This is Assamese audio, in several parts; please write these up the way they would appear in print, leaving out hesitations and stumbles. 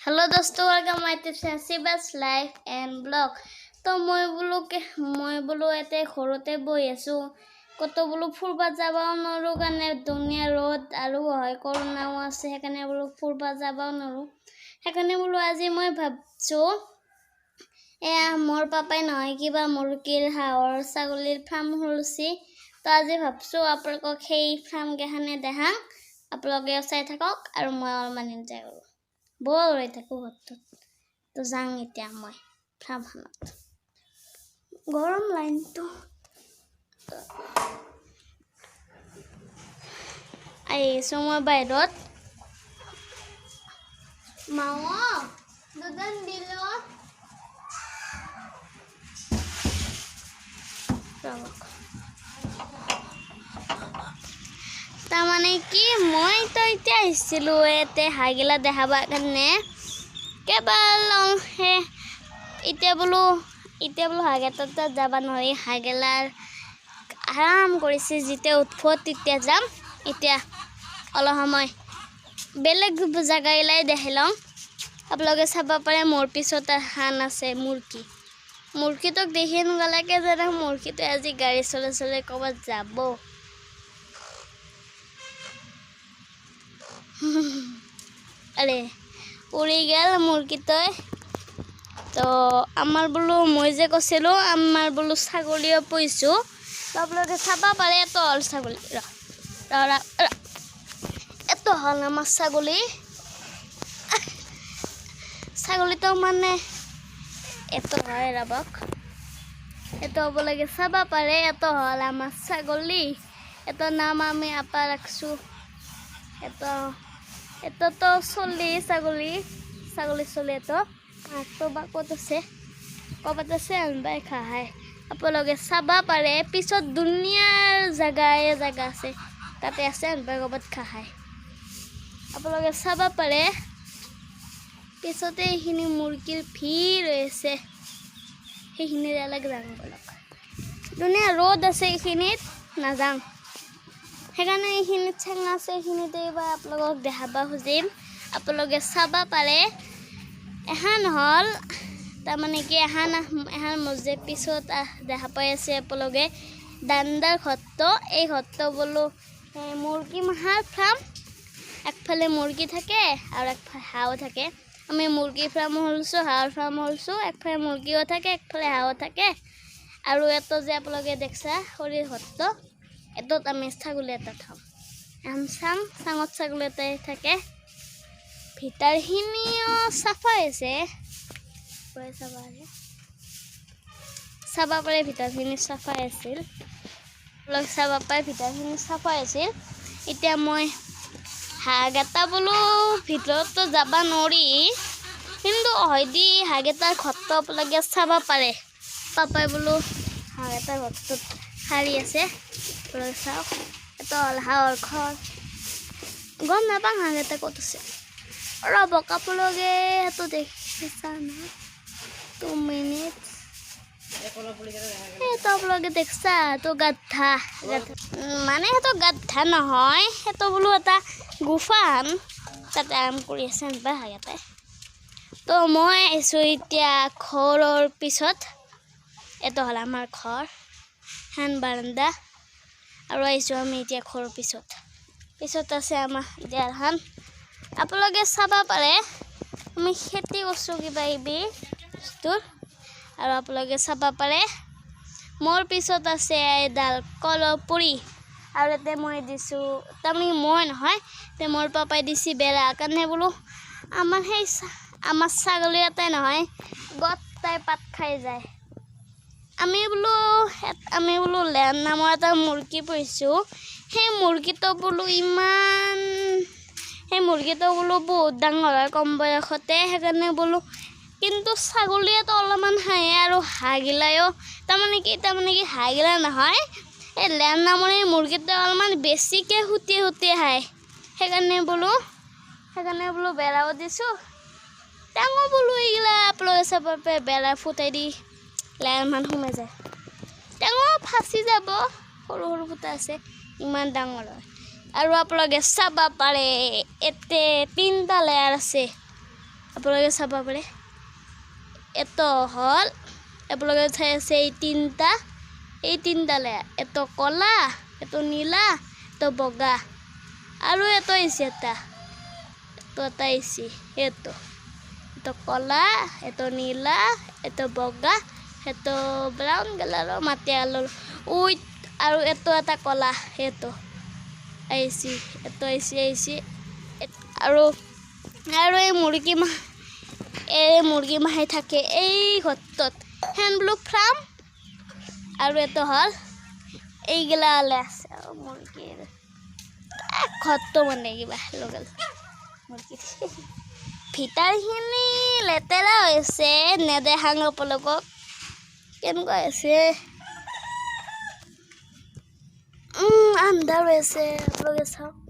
हेलो दोस्तों, welcome my tips सिबास life and blog. तो মই বোলো এতে ঘৰতে বহি আছো, কত বোলো ফুৰবা যাবাও নৰো কাৰণে দুনিয়া ৰ'দ আৰু হয় কৰোনাও আছে, সেইকাৰণে বোলো ফুৰবা যাবাও নৰো। সেইকাৰণে বোলো আজি মই ভাবছো মোৰ পাপাই নহয় কিবা মুৰ্গীৰ হাঁহৰ ছাগলীৰ ফাৰ্ম খুলিছে। তো আজি ভাবছো আপোনালোকক সেই ফাৰ্ম কেখানে দেখাম, আপোনালোকে চাই থাকক আৰু মই অলপমান এনজয় কৰো। বল ৰৈ থাকো ঘৰটোত। তো যাওঁ এতিয়া মই ফাৰ্মখনত। গৰম লাইনটো আহিছো মই বাহিৰত। মাও দুজন দিল তাৰমানে কি মই তো এতিয়া আহিছিলো এতে হাঁহগিলা দেখাবৰ কাৰণে কেৱল এতিয়া বোলো হাঁহকেইটাত যাব নোৱাৰি। হাঁহগিলাৰ আৰাম কৰিছে, যেতিয়া উঠব তেতিয়া যাম। এতিয়া অলপ সময় বেলেগ জাগাগিলাই দেখি লওঁ। আপোনালোকে চাব পাৰে মোৰ পিছত হাঁহ আছে মুৰ্গীটোক দেখি এনেকুৱা লাগে যেন মুৰ্গীটো আজি গাড়ী চলাই ক'ৰবাত যাব। আরে উড়ি গেল মুরগিটাই। তো আমার বোলো মই যে কৈছিলো আমার বোলো ছাগলীও পুহিছো, তো আপোনালোকে চাব পাৰে। এত হল ছাগলী এত হল আমাৰ ছাগলীটো মানে এত হয় ৰাবক, এত হব লাগে চাব পাৰে। এত হল আমার ছাগলী, এত নাম আমি আপা রাখছো। এত তো চলি ছাগলী চলি এত তো বা ক'ত আছে, ক'ৰবাত আছে আনবাই খায়। আপোনালোকে চাব পাৰে পিছত দুনিয়াৰ জাগা আছে, তাতে আছে আনবাই ক'ৰবাত খায়। আপোনালোকে চাব পাৰে পিছতে এইখিনি মুৰ্গীৰ ভিৰ হৈছে, সেইখিনিৰ অলপ যাম বলক। দুনিয়া ৰ'দ আছে এইখিনিত নাযাওঁ, সেইকাৰণে এইখিনিত চেঙা আছে, এইখিনিতে এইবাৰ আপোনালোকক দেখাব খুজিম। আপোনালোকে চাব পাৰে এখন হল তাৰমানে কি এখন মজে পিছত দেখা পাই আছে আপোনালোকে দাণ্ডাৰ ঘৰটো। এই ঘৰটো বোলো মুৰ্গী মাহাৰ ফাৰ্ম। একফালে মুৰ্গী থাকে আৰু একফালে হাঁহ থাকে। আমি মুৰ্গী ফাৰ্মো খুলিছোঁ, হাঁহৰ ফাৰ্মো খুলিছোঁ। একফালে মুৰ্গীও থাকে, একফালে হাঁহো থাকে। আৰু এটো যে আপোনালোকে দেখছা সৰি ঘৰটো, এটোত আমি ছাগলী এটা থওঁ। চাঙত ছাগলী এটাই থাকে। ভিতৰখিনিও চাফা হৈছে, চাব পাৰে ভিতৰখিনি চাফা আছিল। চাব পাৰে ভিতৰখিনি চাফা আছিল। এতিয়া মই হাঁহকেইটা বোলো ভিতৰতো যাব নোৱাৰি, কিন্তু হয়দি হাঁহকেইটাৰ ঘৰটো আপোনালোকে চাব পাৰে। পাপাই বোলো হাঁহকেইটাৰ ঘৰটোত সাৰি আছে, চাওক। এটা হ'ল হাঁহৰ ঘৰ। গম নাপাওঁ হাঁহকেইটা ক'ত আছে, ৰ'বক আপোনালোকে সেইটো দেখিছা নহয় 2 মিনিট। সেইটো আপোনালোকে দেখছা তো গাধা মানে সেইটো গাধা নহয়, সেইটো বোলো এটা গুফান, তাতে আৰাম কৰি আছে আনবা হাঁহকেইটাই। তো মই আহিছোঁ এতিয়া ঘৰৰ পিছত। এইটো হ'ল আমাৰ ঘৰ, হেন বাৰান্দা। আৰু আহিছোঁ আমি এতিয়া ঘৰৰ পিছত আছে আমাৰ দেৰখান। আপোনালোকে চাব পাৰে আমি খেতি কৰিছোঁ কিবা কিবি বস্তুৰ। আৰু আপোনালোকে চাব পাৰে মোৰ পিছত আছে এডাল কলৰ পুৰি। আৰু ইয়াতে মই দিছোঁ, তাৰমানে মই নহয়, মোৰ পাপাই দিছে বেৰা কাৰণে। বোলো আমাৰ ছাগলী এটাই নহয় গোটেই পাত খাই যায়। আমি বোলো লেন নামৰ এটা মুৰ্গী পুহিছোঁ। সেই মুৰ্গীটো বহুত ডাঙৰ হয় কম বয়সতে, সেইকাৰণে বোলো। কিন্তু ছাগলীয়েতো অলপমান হাঁহে, আৰু হাঁহগিলাও তাৰমানে কি হাঁহগিলা নহয়, এই লেন নামৰ এই মুৰ্গীটো অলপমান বেছিকৈ সুটি খায়। সেইকাৰণে বোলো বেৰাও দিছোঁ। ডাঙৰ বোলো এইগিলা আপোনালোকে চাব পাৰে, বেৰা ফুটাই দি লেনমান সোমাই যায়। ডাঙৰ ফাঁচি যাব, সৰু ফুটা আছে, ইমান ডাঙৰ হয়। আৰু আপোনালোকে চাব পাৰে এতে 3টা লেয়াৰ আছে। আপোনালোকে চাব পাৰে এটো হল আপোনালোকে চাই আছে এই তিনটালে এটো কলা এটো নীলা এটো বগা আৰু এটো আহিছে এটা আহিছে এটো কলা এটো নীলা এটো বগা এটো ব্ৰাউন কালাৰৰ মাটি কালাৰ উইথ আৰু এটো এটা কলা এটো আহিছে এটো আহিছে আৰু এই মুৰ্গী মাহে থাকে এই ঘৰটোত হেণ্ডব্লক ফাৰ্ম আৰু এটো হল এইগিলা আছে মুৰ্গীৰ ঘৰটো মানে কিবা লোকেল মুৰ্গী ভিতৰখিনি লেতেৰা হৈছে নেদেখাং আপোনালোকক কেনেকুৱা আছে আন্ধাৰ হৈছে আপোনালোকে চাওক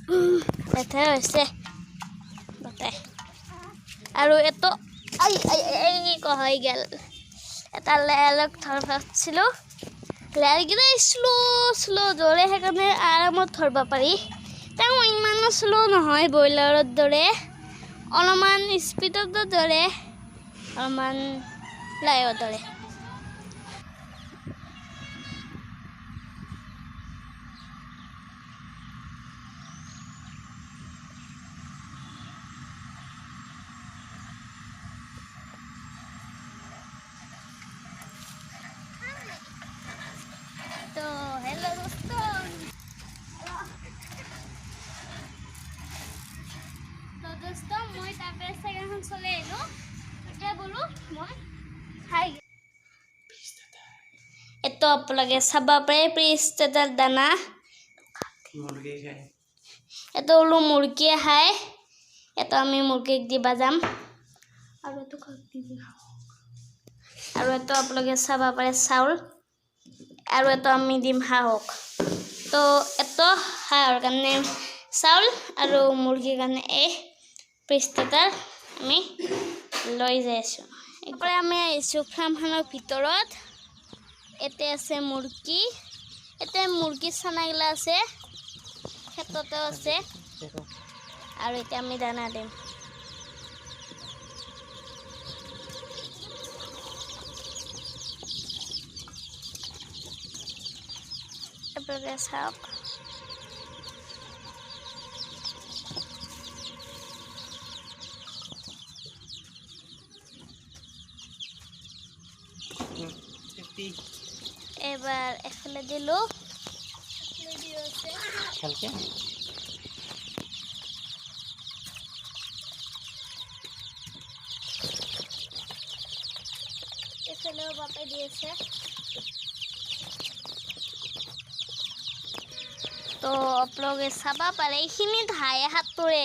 লেতেৰা হৈছে বাটাই আৰু এটো কহাই গেল এটা লেলক ধৰছিলো লেলকেইটা শ্ল' জোৰে সেইকাৰণে আৰামত ধৰিব পাৰি তেওঁ ইমানো শ্ল' নহয় ব্ৰইলাৰৰ দৰে অলপমান স্পীডত দৰে অলপমান লাইৰ দৰে তো হেল্ল' দোস্ত মই তারপরে সেকেন্ড চলে এলো এটা বলো মই খাই এতো আপনাকে চাবা পাৰে প্ৰিস্টেটাৰ দানা মুৰ্গী খায় এতো হলো মুৰ্গী খায় এতো আমি মুৰ্গীক দিবা যাম আৰু এতো খাক দিবি আৰু এতো আপনাকে চাবা পাৰে চাউল আৰু এতো আমি দিম হাঁহক তো এতো হাঁহৰ কাৰণে চাউল আৰু মুৰ্গীৰ কাৰণে এই প্ৰিস্টেটাৰ আমি লৈ যাইছো এবাৰ আমি আহিছো ফাৰ্মখনৰ ভিতৰত এতে আছে মুৰ্গী এতে মুৰ্গী চানাগিলা আছে ক্ষেত্ৰতে আছে আৰু এতিয়া আমি দানা দিম এবাৰে চাওক এবাৰ এফালে দিলো এফালেও বাপাই দিয়েছে তো আপনালোকে চাবা পাৰে এইখিনি ধায়ে হাতৰে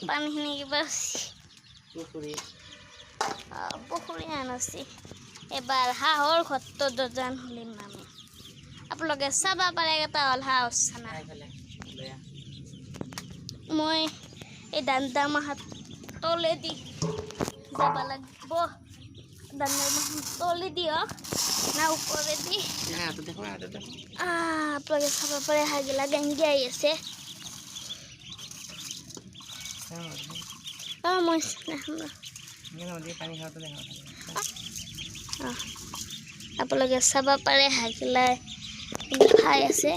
পানীখিনি কিবা পুখুৰী আনছি এবাৰ হাঁহৰ ঘৰটো দৰ্জান খুলিম আমি আপোনালোকে চাবা পাৰে এটা হ'ল হাঁহ চানা মই এই দান্দা মাহাত তলেদি যাব লাগিব দান্দা মাহাত তলে দিয়ক না ওপৰেদি আপোনালোকে চাব পাৰে হাঁহগিলা গেংগি আহি আছে মই আপোনালোকে চাব পাৰে হাঁহগিলা খাই আছে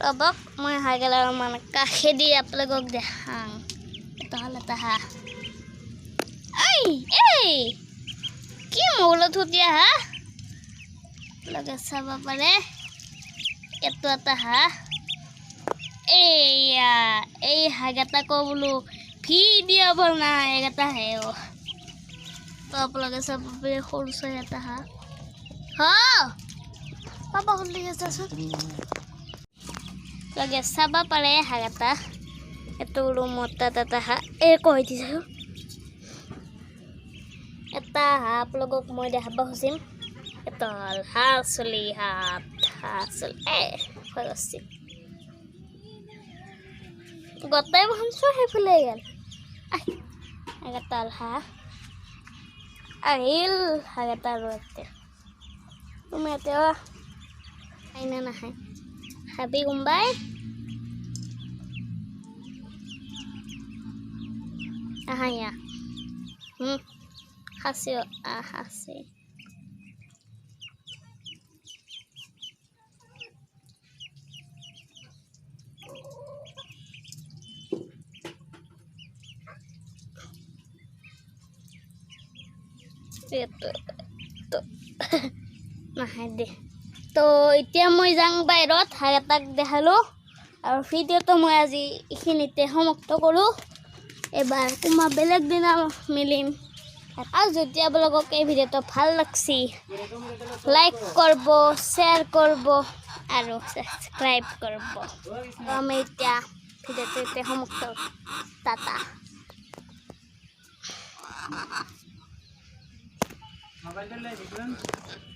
ৰবক মই হাঁহগিলাৰ মানে কাষেদি আপোনালোকক দেখাং এটা হ'ল এটা হাঁহ এই কি মৌলত সুতিয়া হাঁহ আপোনালোকে চাব পাৰে এইটো এটা হাঁহ এইয়া এই হাঁহকেইটাকো বোলো ভিডিঅ' বনাই এইকেইটা হেও তো আপোনালোকে চাব পাৰে সৰু চাই এটা হাঁহ পাপা খুলি আছাচোন লগে চাব পাৰে হাঁহকেইটা এইটো বোলো মতা এটা হাঁহ এই কৈ দিছোঁ এটা হাঁহ আপোনালোকক মই দেখাব খুজিম এটা হ'ল হাঁহ চলি হাত hasil ফৰচি গোটেই ভামছো সেইফালে গেল আগাতাল হা আহিল আগাতাল ৰতে তুমি এতিয়া আইনা নাহে হাবি গুম্বাই ahaya hasil hasil itu tuh nah deh তো এতিয়া মই যাং বাহিৰত হাগাতাক দেখালো আৰু ভিডিঅ'টো মই আজি এইখিনিতে সমাপ্ত কৰোঁ এবাৰ কোনোবা বেলেগ দিনা মিলিম আৰু যদি আপোনালোকক এই ভিডিঅ'টো ভাল লাগছি লাইক কৰিব শ্বেয়াৰ কৰিব আৰু সাবস্ক্ৰাইব কৰিব আমি এতিয়া ভিডিঅ'টো সমাপ্ত টাটা